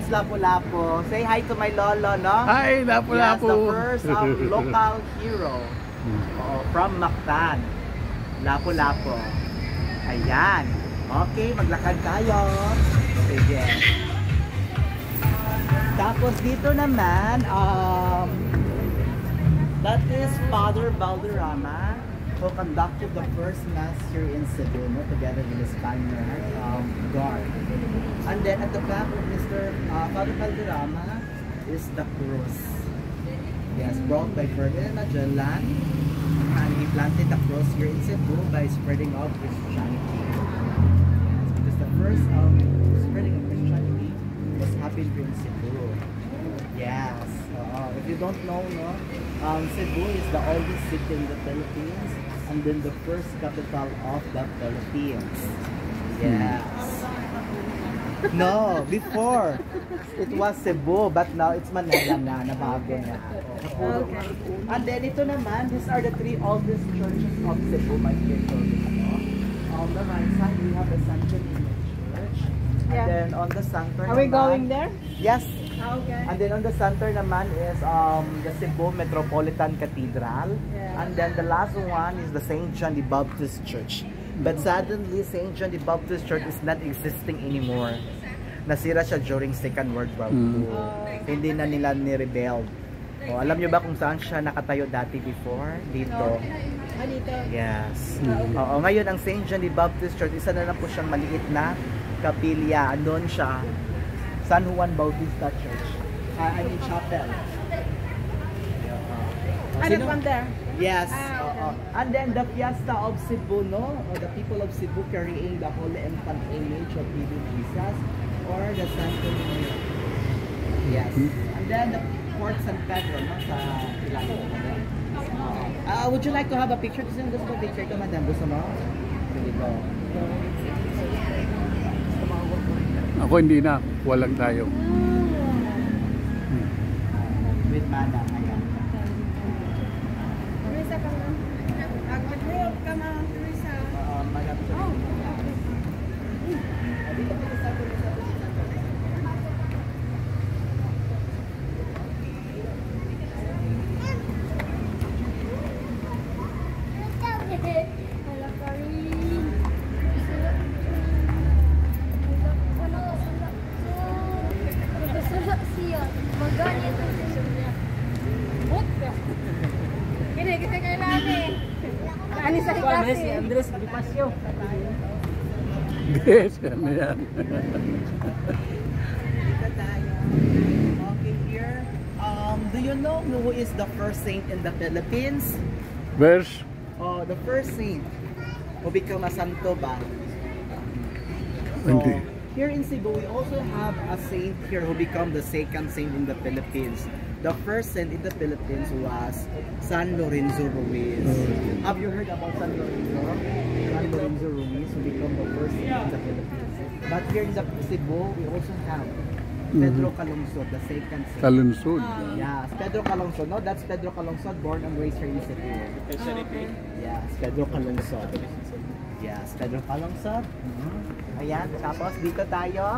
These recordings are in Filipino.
Lapu-Lapu. Say hi to my lolo, no? Hi, Lapu-Lapu. Yes, the first local hero from Mactan. Lapu-Lapu. Ayan. Okay, maglakad tayo. Sige. Tapos dito naman, that is Father Valderrama, who conducted the first mass here in Cebu, no, together with the Spaniard guard. And then at the back of Mr. Father Valderrama is the cross. Yes, brought by Ferdinand Magellan, and he planted the cross here in Cebu by spreading out Christianity. Yes, because the first spreading of Christianity was happening here in Cebu. Yes. If you don't know, no, Cebu is the oldest city in the Philippines, and then the first capital of the Philippines. Yes. No, before it was Cebu, but now it's Manila na, nabago na. Okay. And then ito naman, these are the three oldest churches of Cebu, my dear children. On the right side, we have the San Benito Church. And then on the center Are we going there? Yes. Okay. And then on the center naman is the Cebu Metropolitan Cathedral. Yeah. And then the last one is the St. John the Baptist Church. But suddenly, St. John the Baptist Church is not existing anymore. Nasira siya during Second World War II. Hindi na nila ni-rebuild. Alam nyo ba kung saan siya nakatayo dati before? Dito. Dito? Yes. Ngayon, ang St. John the Baptist Church, isa na lang po siyang maliit na kapilya. Andun siya. San Juan Bautista Church. I mean, chapel. Ano from there? Yes. Okay. And then the Fiesta of Cebu, no? Or the people of Cebu carrying the Holy Infant image of baby Jesus, or the Santo Niño. Yes. And then the Fort San Pedro, no? Sa ilalim. Would you like to have a picture? Gusto mo picture ko, madam? Gusto mo? Here we go. Ako hindi na. Walang tayo. With madam. Ayan. Teresa ka na. Mag-group ka na, Teresa. Madam. Si Andres Bonifacio. Yes, ano yan? Okay, here. Do you know who is the first saint in the Philippines? Verse? The first saint who became a santo ba? Hindi. Here in Cebu, we also have a saint here who became the second saint in the Philippines. The first saint in the Philippines was San Lorenzo Ruiz. Have you heard about San Lorenzo? San Lorenzo Ruiz, who became the first saint in the Philippines. But here in the Cebu, we also have Pedro Calungsod, the second saint. Calungsod. Yes, Pedro Calungsod. No, that's Pedro Calungsod, born and raised here in Cebu. Yes, Pedro Calungsod. Yes, Pedro Calungsod. Ayan, tapos dito tayo.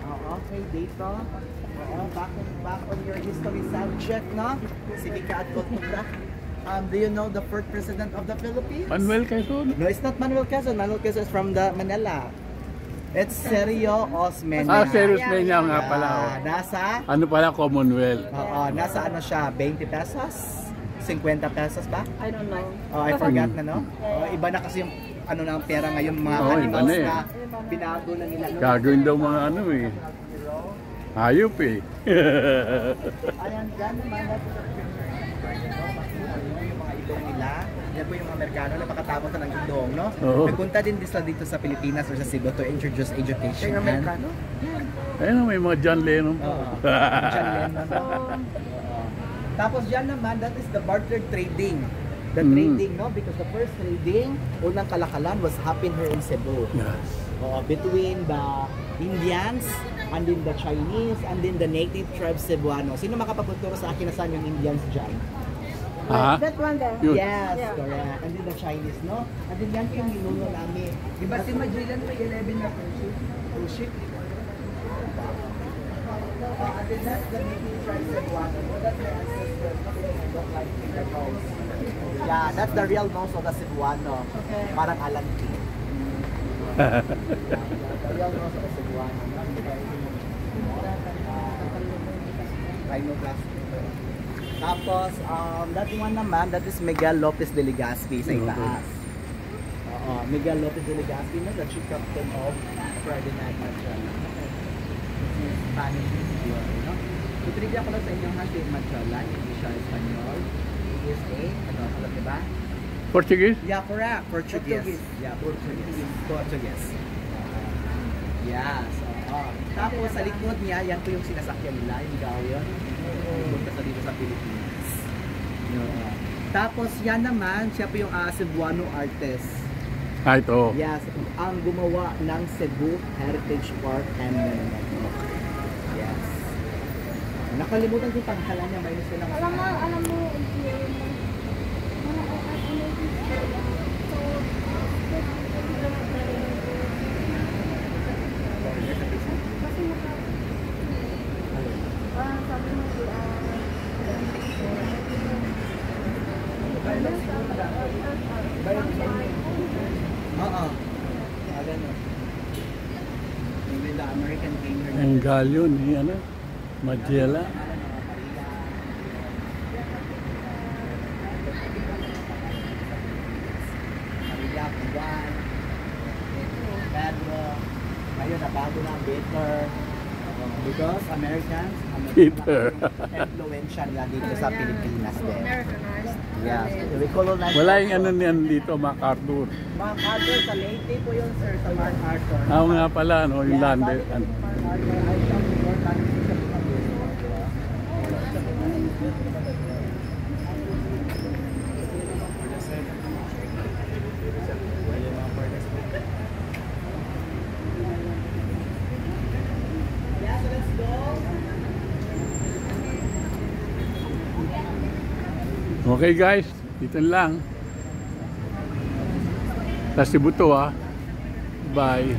Okay, dito. Back on your history subject, no? Civica at Cultura. Do you know the first president of the Philippines? Manuel Quezon? No, it's not Manuel Quezon. Manuel Quezon is from the Manila. It's Sergio Osmeña. Sergio Osmeña nga pala. Nasa? Ano pala, Commonwealth? Nasa ano siya, 20 pesos? 50 pesos ba? I don't know. I forgot na, no? Iba na kasi yung ano na ang pera ngayon, mga animals na binago na nila. Gagawin daw mga ano eh. Hayop eh. Ayan, dyan naman yung mga idong nila. Yan po yung Amerikano na pakatapos na ng idong, no? Nagpunta din dito sa Pilipinas or sa Cebu to introduce education. Yung Amerikano? Ayun, may mga John Lennon. John Lennon. Tapos dyan naman, that is the barter trading. The trading, no? Because the first trading, unang kalakalan was happened here in Cebu. Yes. Between the Indians, and then the Chinese, and then the native tribe Cebuano. Sino makapagturo sa akin na saan yung Indians dyan? That one there? Yes, correct. And then the Chinese, no? And then yan yung ninuno namin. Diba si Magellan may 11 na cruise ship? And then that's the native tribe Cebuano. So that's the ancestors. They don't like finger nose. Yeah, that's the real nose of the Cebuano. Parang alanti. Yeah, the real nose of the Cebuano. Rhinoplasty. Tapos, that one naman, that is Miguel Lopez de Legazpi sa itaas. Miguel Lopez de Legazpi na the chief captain of Ferdinand Magellan. Spanish yun, no? Tutrigya ko lang sa inyong si Magellan, hindi siya Espanyol. He is alam diba? Portuguese? Yeah, correct. Portuguese. Yeah, Portuguese. Yeah, so, tapos sa likod niya, yan po yung sinasakyan nila, yung galleon. Punta sa dito sa Pilipinas. Yun. Tapos yan naman, siya po yung Cebuano artist. Ito. Yes, ang gumawa ng Cebu Heritage Park and yes. Nakalimutan ko yung pangalan niya, mayroon silang Alam mo, Maybe the American painter. Ang galyon ni ano? Magellan. Maria Juan, Pedro, ngayon nabago na ang Peter. Because Americans, Peter. influential nila dito sa Pilipinas din. Americanized. Yes, we colonize. Wala yung ano niyan dito, MacArthur. MacArthur sa Leyte po yun, sir, sa MacArthur. Nga pala, no, yung land. Bali po yung MacArthur ay siyang important sa Pilipinas. Yeah, so let's go. Okay guys, dito lang. Sa Cebu to, Bye.